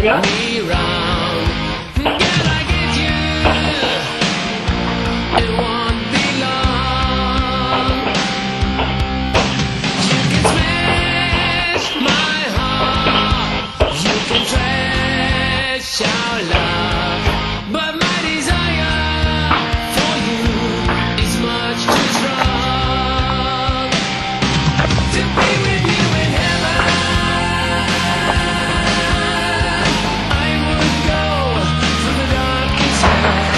me round. Can I get you? It won't be long. You can smash my heart. You can trash our love. But my desire for you is much too strong to be with you in heaven. I would go through the darkest hell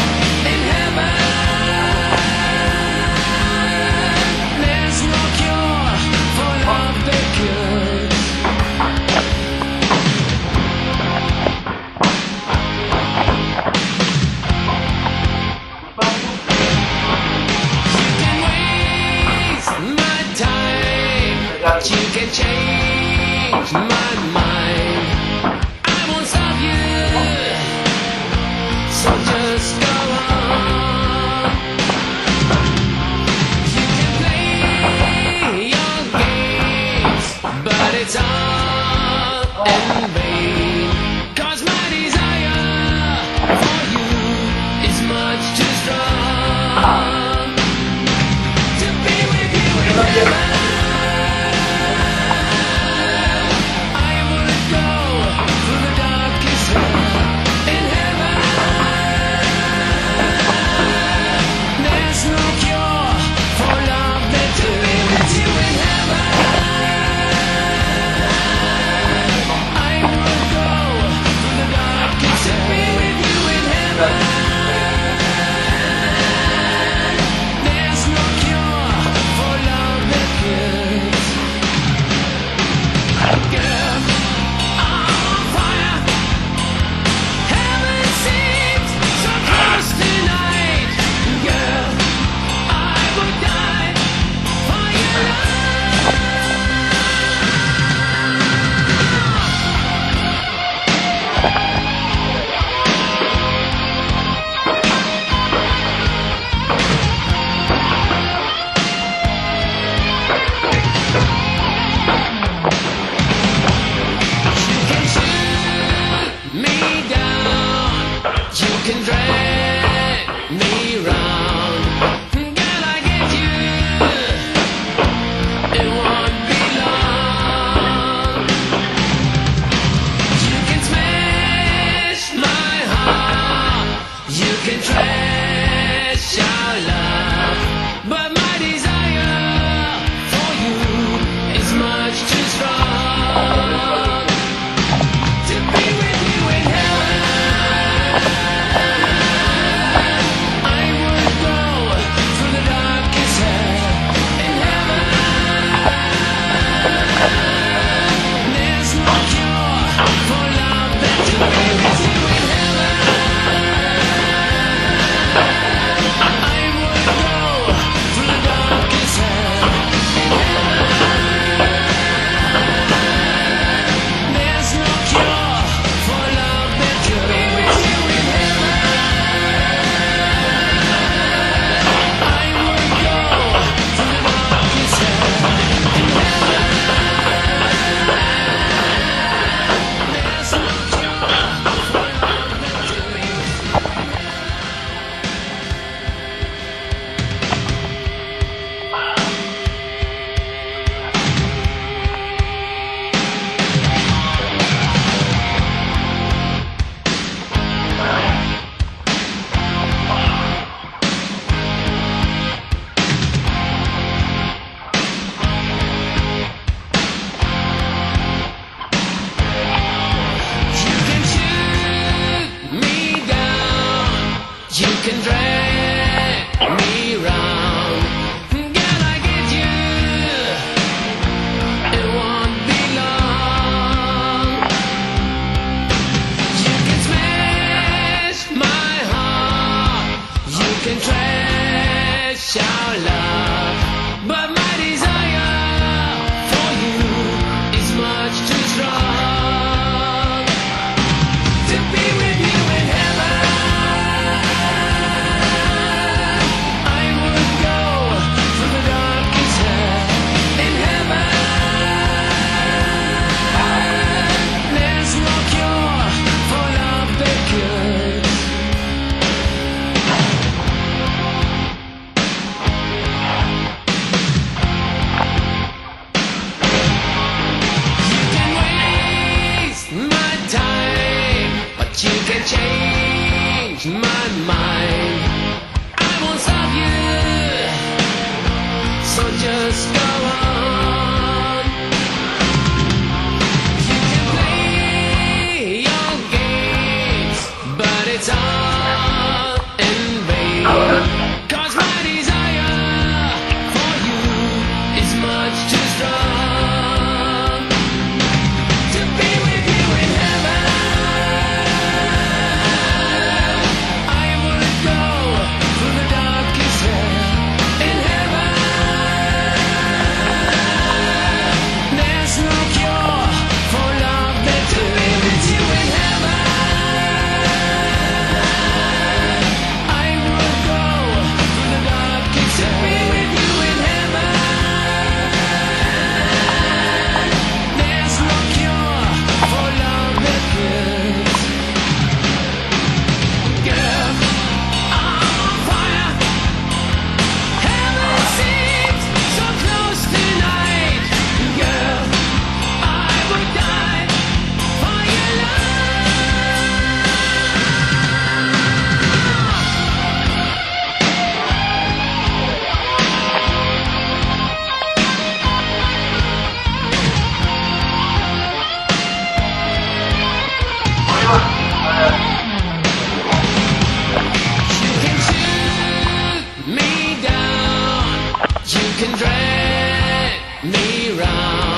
in heaven. There's no cure for love that cures. You can waste my time, but you can change my mind. I won't stop you, so just go on. You can play your games, but it's all in vain. 'Cause my desire for you is much too strong to be with you in heaven. I would go through the darkest hell in heaven. There's no cure for love that to be with you in heaven. I would go through the darkest hell to be with you in heaven. There's no cure for love that cures. Girl, I'm on fire. Heaven seems so close tonight. Girl, I would die for your love. You can shoot me down. You can drag me round. Girl, I get you. It won't be long. You can smash my heart. You can trash our love. But my desire for you is much too strong to be with you in heaven. I would go through the darkest hell in heaven. There's no cure for love that to be with you in heaven. I would go through the darkest hell in heaven. There's no cure for love that to be with you in heaven. I would go through the darkest hell in heaven. There's no cure for love that to be with you. You can shoot me down. You can drag me round. Girl, I get you. It won't be long. You can smash my heart. You can trash our love. But my desire for you is much too strong to be with you in heaven. I would go through the darkest hell in heaven. There's no cure just go on. You can play your games, but it's all in vain. 'Cause my desire for you is much too strong to be with you in heaven. I would go through the darkest hell in heaven. There's no cure for love but to be with you in heaven. I would go through the darkest hell to be with you in heaven. There's no cure for love that kills. Girl, I'm on fire. Heaven seems so close tonight. Girl, I would die for your love. You can shoot me down. You can drag me round.